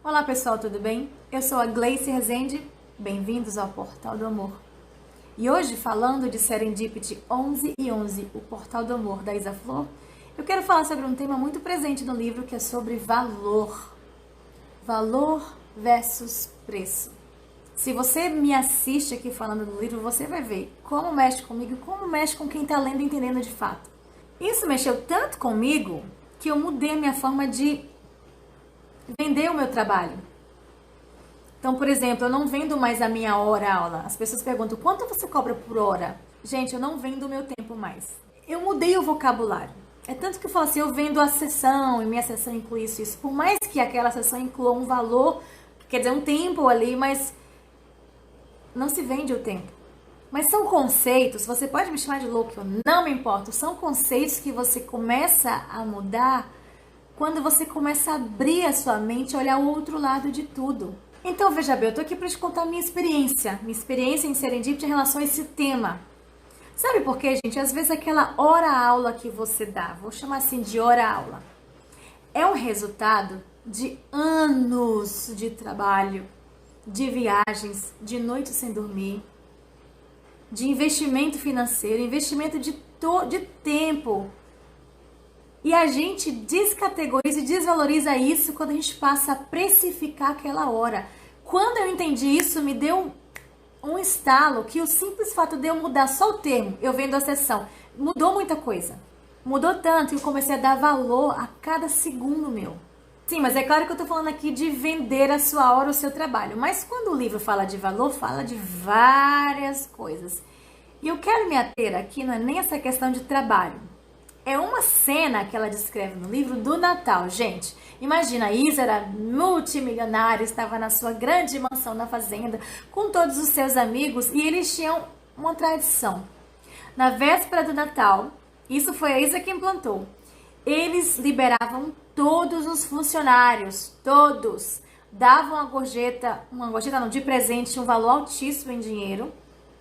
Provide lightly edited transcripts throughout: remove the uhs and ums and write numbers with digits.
Olá pessoal, tudo bem? Eu sou a Gleice Rezende, bem-vindos ao Portal do Amor. E hoje, falando de Serendipity 11 e 11, o Portal do Amor da Isa Flor, eu quero falar sobre um tema muito presente no livro, que é sobre valor. Valor versus preço. Se você me assiste aqui falando do livro, você vai ver como mexe comigo e como mexe com quem está lendo e entendendo de fato. Isso mexeu tanto comigo que eu mudei a minha forma de vender o meu trabalho. Então, por exemplo, eu não vendo mais a minha hora-aula. As pessoas perguntam, quanto você cobra por hora? Gente, eu não vendo o meu tempo mais. Eu mudei o vocabulário. É tanto que eu falo assim, eu vendo a sessão, e minha sessão inclui isso. Por mais que aquela sessão inclua um valor, quer dizer, um tempo ali, mas não se vende o tempo. Mas são conceitos, você pode me chamar de louco, eu não me importo. São conceitos que você começa a mudar quando você começa a abrir a sua mente, olhar o outro lado de tudo. Então, veja bem, eu tô aqui para te contar minha experiência em Serendipity em relação a esse tema. Sabe por quê, gente? Às vezes aquela hora-aula que você dá, vou chamar assim de hora-aula, é um resultado de anos de trabalho, de viagens, de noites sem dormir, de investimento financeiro, investimento de tempo. E a gente descategoriza e desvaloriza isso quando a gente passa a precificar aquela hora. Quando eu entendi isso, me deu um estalo que o simples fato de eu mudar só o termo, eu vendo a sessão, mudou muita coisa. Mudou tanto que eu comecei a dar valor a cada segundo meu. Sim, mas é claro que eu tô falando aqui de vender a sua hora, o seu trabalho. Mas quando o livro fala de valor, fala de várias coisas. E eu quero me ater aqui, não é nem essa questão de trabalho. É uma cena que ela descreve no livro do Natal. Gente, imagina, a Isa era multimilionária, estava na sua grande mansão na fazenda, com todos os seus amigos, e eles tinham uma tradição. Na véspera do Natal, isso foi a Isa que implantou, eles liberavam todos os funcionários, todos, davam uma gorjeta não, de presente, um valor altíssimo em dinheiro,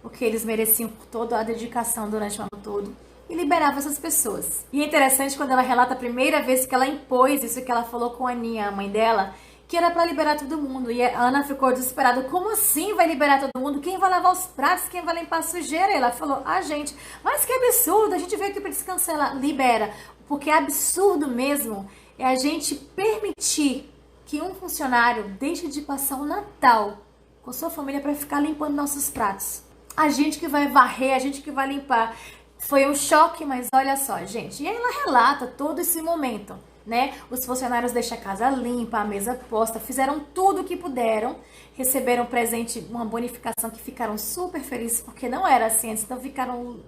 porque eles mereciam por toda a dedicação durante o ano todo, e liberava essas pessoas. E é interessante quando ela relata a primeira vez que ela impôs isso que ela falou com a Aninha, a mãe dela, que era para liberar todo mundo. E a Ana ficou desesperada. Como assim vai liberar todo mundo? Quem vai lavar os pratos? Quem vai limpar a sujeira? E ela falou, gente, mas que absurdo, a gente veio aqui para descansar. Ela libera. Porque é absurdo mesmo é a gente permitir que um funcionário deixe de passar o Natal com sua família para ficar limpando nossos pratos. A gente que vai varrer, a gente que vai limpar. Foi um choque, mas olha só, gente. E aí ela relata todo esse momento, né? Os funcionários deixam a casa limpa, a mesa posta, fizeram tudo o que puderam, receberam presente, uma bonificação que ficaram super felizes, porque não era assim antes, então ficaram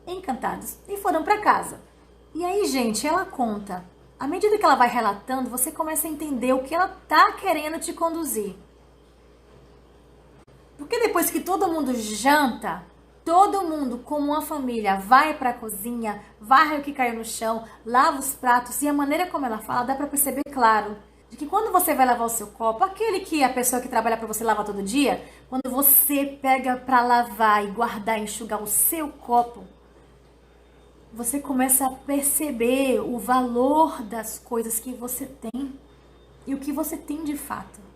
encantados e foram para casa. E aí, gente, ela conta. À medida que ela vai relatando, você começa a entender o que ela tá querendo te conduzir. Porque depois que todo mundo janta, todo mundo, como uma família, vai para a cozinha, varre o que caiu no chão, lava os pratos, e a maneira como ela fala, dá para perceber claro, de que quando você vai lavar o seu copo, aquele que a pessoa que trabalha para você lava todo dia, quando você pega para lavar e guardar e enxugar o seu copo, você começa a perceber o valor das coisas que você tem e o que você tem de fato.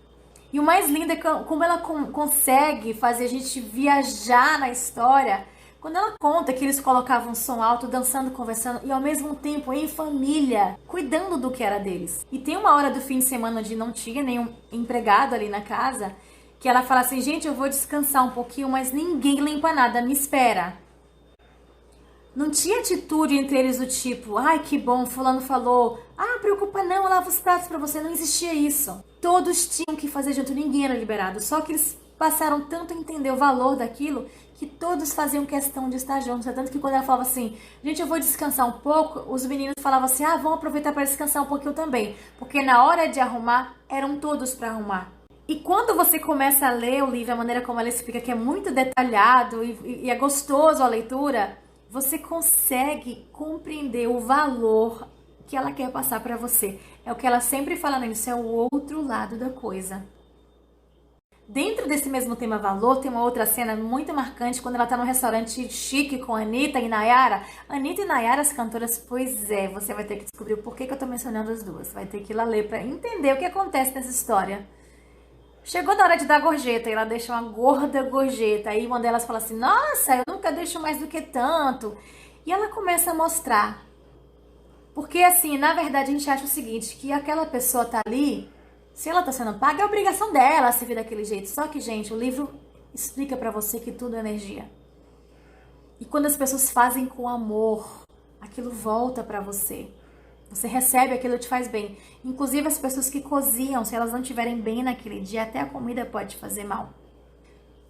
E o mais lindo é como ela consegue fazer a gente viajar na história. Quando ela conta que eles colocavam som alto, dançando, conversando e ao mesmo tempo em família, cuidando do que era deles. E tem uma hora do fim de semana onde não tinha nenhum empregado ali na casa, que ela fala assim, gente, eu vou descansar um pouquinho, mas ninguém limpa nada, me espera. Não tinha atitude entre eles do tipo, ai que bom, fulano falou, preocupa não, eu lavo os pratos pra você, não existia isso. Todos tinham que fazer junto, ninguém era liberado, só que eles passaram tanto a entender o valor daquilo, que todos faziam questão de estar juntos, tanto que quando ela falava assim, gente, eu vou descansar um pouco, os meninos falavam assim, vamos aproveitar para descansar um pouquinho também, porque na hora de arrumar, eram todos para arrumar. E quando você começa a ler o livro, a maneira como ela explica, que é muito detalhado e é gostoso a leitura, você consegue compreender o valor que ela quer passar para você. É o que ela sempre fala nisso, é o outro lado da coisa. Dentro desse mesmo tema valor, tem uma outra cena muito marcante quando ela tá num restaurante chique com a Anitta e Nayara. Anitta e Nayara, as cantoras, pois você vai ter que descobrir o porquê que eu tô mencionando as duas. Vai ter que ir lá ler pra entender o que acontece nessa história. Chegou na hora de dar gorjeta e ela deixa uma gorda gorjeta. Aí uma delas fala assim, nossa, eu nunca deixo mais do que tanto. E ela começa a mostrar. Porque assim, na verdade a gente acha o seguinte, que aquela pessoa tá ali, se ela tá sendo paga, é obrigação dela se vir daquele jeito. Só que, gente, o livro explica pra você que tudo é energia. E quando as pessoas fazem com amor, aquilo volta pra você. Você recebe aquilo, te faz bem. Inclusive as pessoas que cozinham, se elas não estiverem bem naquele dia, até a comida pode fazer mal.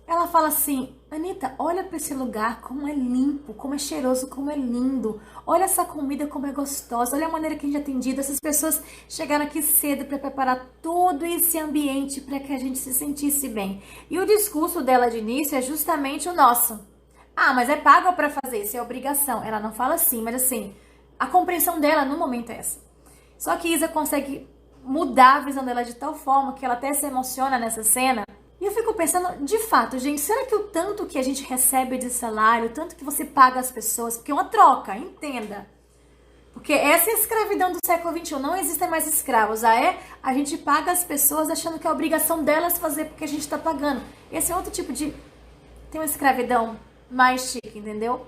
Ela fala assim, Anitta, olha para esse lugar, como é limpo, como é cheiroso, como é lindo. Olha essa comida, como é gostosa. Olha a maneira que a gente é atendido. Essas pessoas chegaram aqui cedo para preparar todo esse ambiente para que a gente se sentisse bem. E o discurso dela de início é justamente o nosso. Ah, mas é pago para fazer, isso é obrigação. Ela não fala assim, mas assim, a compreensão dela no momento é essa. Só que Isa consegue mudar a visão dela de tal forma que ela até se emociona nessa cena. E eu fico pensando, de fato, gente, será que o tanto que a gente recebe de salário, o tanto que você paga as pessoas, porque é uma troca, entenda. Porque essa é a escravidão do século XXI, não existem mais escravos. A gente paga as pessoas achando que é a obrigação delas fazer porque a gente está pagando. Esse é outro tipo de... tem uma escravidão mais chique, entendeu?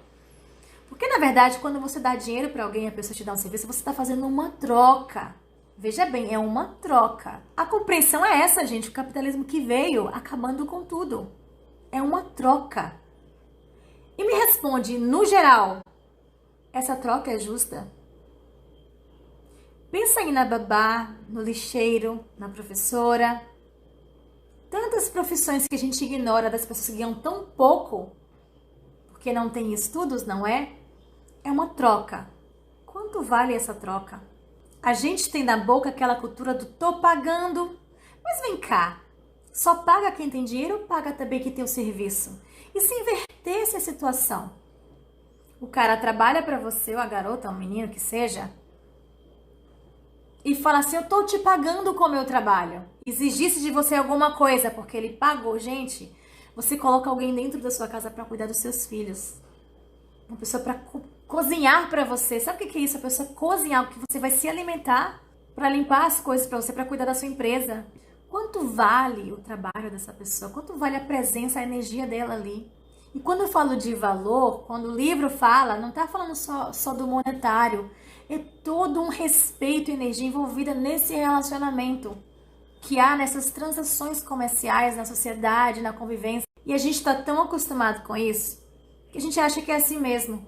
Porque, na verdade, quando você dá dinheiro para alguém e a pessoa te dá um serviço, você está fazendo uma troca. Veja bem, é uma troca. A compreensão é essa, gente. O capitalismo que veio acabando com tudo. É uma troca. E me responde, no geral, essa troca é justa? Pensa aí na babá, no lixeiro, na professora. Tantas profissões que a gente ignora das pessoas que ganham tão pouco, porque não tem estudos, não é? É uma troca. Quanto vale essa troca? A gente tem na boca aquela cultura do tô pagando. Mas vem cá, só paga quem tem dinheiro ou paga também quem tem o serviço? E se invertesse a situação? O cara trabalha pra você, ou a garota, ou o menino que seja, e fala assim, eu tô te pagando com o meu trabalho. Exigisse de você alguma coisa, porque ele pagou. Gente, você coloca alguém dentro da sua casa pra cuidar dos seus filhos. Uma pessoa pra cozinhar pra você. Sabe o que é isso? A pessoa cozinhar, porque você vai se alimentar pra limpar as coisas pra você, pra cuidar da sua empresa. Quanto vale o trabalho dessa pessoa? Quanto vale a presença, a energia dela ali? E quando eu falo de valor, quando o livro fala, não tá falando só do monetário. É todo um respeito e energia envolvida nesse relacionamento que há nessas transações comerciais na sociedade, na convivência. E a gente tá tão acostumado com isso que a gente acha que é assim mesmo.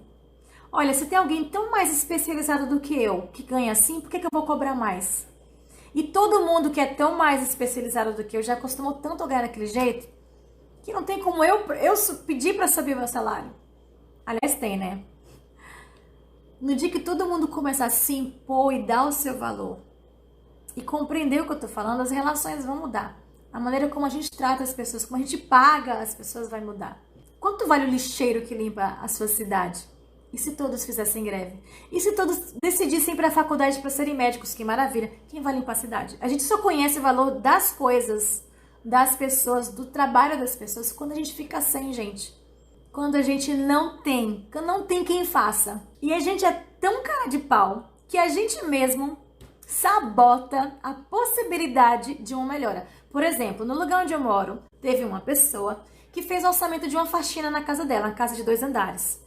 Olha, se tem alguém tão mais especializado do que eu, que ganha assim, por que eu vou cobrar mais? E todo mundo que é tão mais especializado do que eu já acostumou tanto a ganhar daquele jeito, que não tem como eu pedir para subir meu salário. Aliás, tem, né? No dia que todo mundo começar a se impor e dar o seu valor e compreender o que eu tô falando, as relações vão mudar. A maneira como a gente trata as pessoas, como a gente paga as pessoas vai mudar. Quanto vale o lixeiro que limpa a sua cidade? E se todos fizessem greve? E se todos decidissem ir para a faculdade para serem médicos? Que maravilha! Quem vai limpar a cidade? A gente só conhece o valor das coisas, das pessoas, do trabalho das pessoas quando a gente fica sem, gente. Quando a gente não tem quem faça. E a gente é tão cara de pau que a gente mesmo sabota a possibilidade de uma melhora. Por exemplo, no lugar onde eu moro, teve uma pessoa que fez o orçamento de uma faxina na casa dela, uma casa de 2 andares.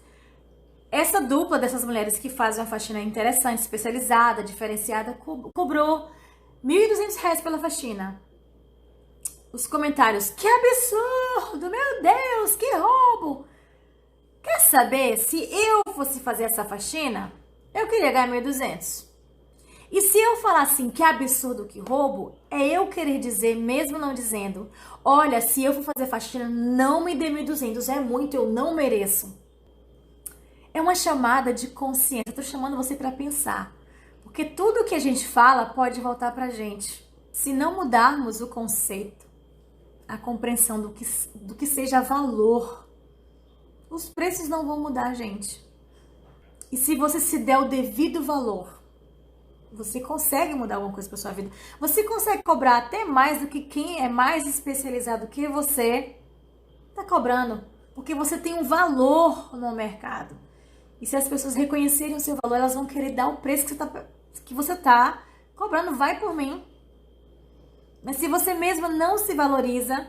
Essa dupla dessas mulheres que fazem uma faxina interessante, especializada, diferenciada, cobrou R$ 1.200 pela faxina. Os comentários, que absurdo, meu Deus, que roubo. Quer saber, se eu fosse fazer essa faxina, eu queria ganhar 1.200. E se eu falar assim, que absurdo, que roubo, é eu querer dizer, mesmo não dizendo, olha, se eu for fazer faxina, não me dê 1.200, é muito, eu não mereço. É uma chamada de consciência, eu tô chamando você para pensar. Porque tudo que a gente fala pode voltar pra gente. Se não mudarmos o conceito, a compreensão do que seja valor, os preços não vão mudar, gente. E se você se der o devido valor, você consegue mudar alguma coisa para sua vida. Você consegue cobrar até mais do que quem é mais especializado que você está cobrando. Porque você tem um valor no mercado. E se as pessoas reconhecerem o seu valor, elas vão querer dar o preço que você tá cobrando. Vai por mim. Mas se você mesmo não se valoriza,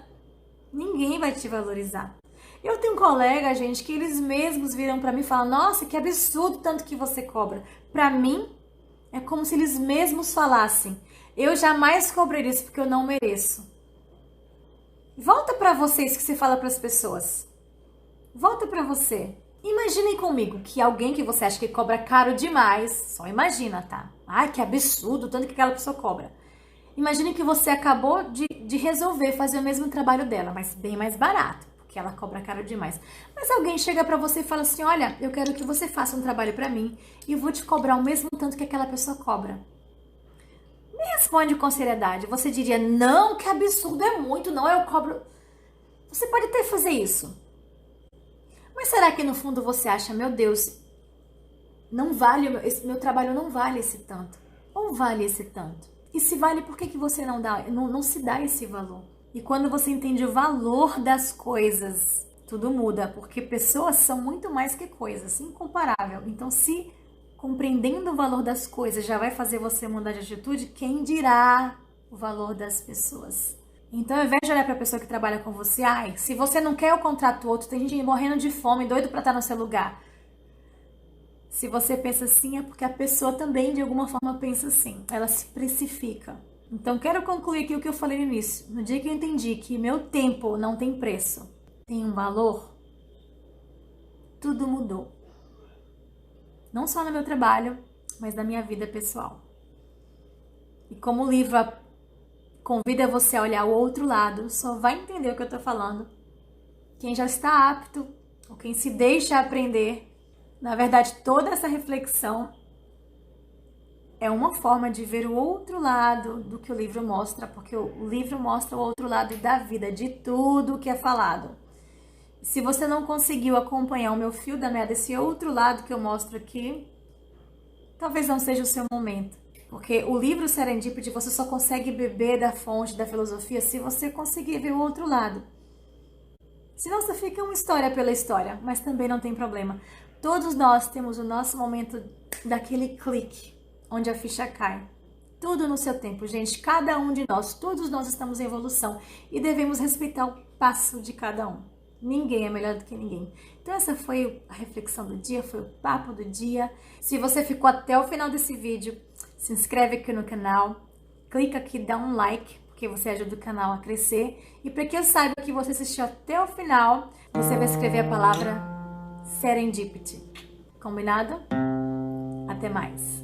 ninguém vai te valorizar. Eu tenho um colega, gente, que eles mesmos viram pra mim e falam: nossa, que absurdo tanto que você cobra. Pra mim, é como se eles mesmos falassem: eu jamais cobrei isso porque eu não mereço. Volta pra vocês que você fala pras pessoas. Volta pra você. Imaginem comigo que alguém que você acha que cobra caro demais, só imagina, tá? Ai, que absurdo tanto que aquela pessoa cobra. Imagine que você acabou de resolver fazer o mesmo trabalho dela, mas bem mais barato, porque ela cobra caro demais. Mas alguém chega pra você e fala assim: olha, eu quero que você faça um trabalho pra mim e eu vou te cobrar o mesmo tanto que aquela pessoa cobra. Me responde com seriedade. Você diria: não, que absurdo, é muito, não, eu cobro. Você pode até fazer isso. Mas será que no fundo você acha: meu Deus, não vale, esse meu trabalho não vale esse tanto? Ou vale esse tanto? E se vale, por que você não se dá esse valor? E quando você entende o valor das coisas, tudo muda, porque pessoas são muito mais que coisas, incomparável. Então, se compreendendo o valor das coisas já vai fazer você mudar de atitude, quem dirá o valor das pessoas? Então, ao invés de olhar para a pessoa que trabalha com você: ai, se você não quer, eu contrato outro, tem gente morrendo de fome, doido para estar no seu lugar. Se você pensa assim, é porque a pessoa também, de alguma forma, pensa assim. Ela se precifica. Então, quero concluir aqui o que eu falei no início. No dia que eu entendi que meu tempo não tem preço, tem um valor, tudo mudou. Não só no meu trabalho, mas na minha vida pessoal. E como o livro convida você a olhar o outro lado, só vai entender o que eu tô falando quem já está apto ou quem se deixa aprender. Na verdade, toda essa reflexão é uma forma de ver o outro lado do que o livro mostra, porque o livro mostra o outro lado da vida, de tudo que é falado. Se você não conseguiu acompanhar o meu fio da meada, esse outro lado que eu mostro aqui, talvez não seja o seu momento. Porque o livro Serendipity, você só consegue beber da fonte da filosofia se você conseguir ver o outro lado. Senão você fica uma história pela história, mas também não tem problema. Todos nós temos o nosso momento daquele clique, onde a ficha cai. Tudo no seu tempo, gente. Cada um de nós, todos nós estamos em evolução e devemos respeitar o passo de cada um. Ninguém é melhor do que ninguém. Então essa foi a reflexão do dia, foi o papo do dia. Se você ficou até o final desse vídeo, se inscreve aqui no canal, clica aqui, dá um like, porque você ajuda o canal a crescer. E para que eu saiba que você assistiu até o final, você vai escrever a palavra Serendipity. Combinado? Até mais!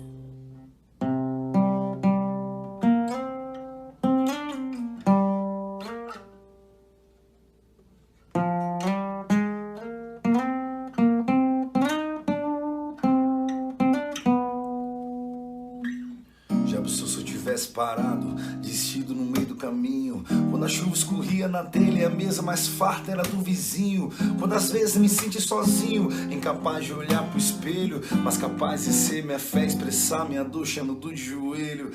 Se eu tivesse parado, desistido no meio do caminho, quando a chuva escorria na telha e a mesa mais farta era do vizinho, quando às vezes me senti sozinho, incapaz de olhar pro espelho, mas capaz de ser minha fé, expressar minha dor, chamando de joelho.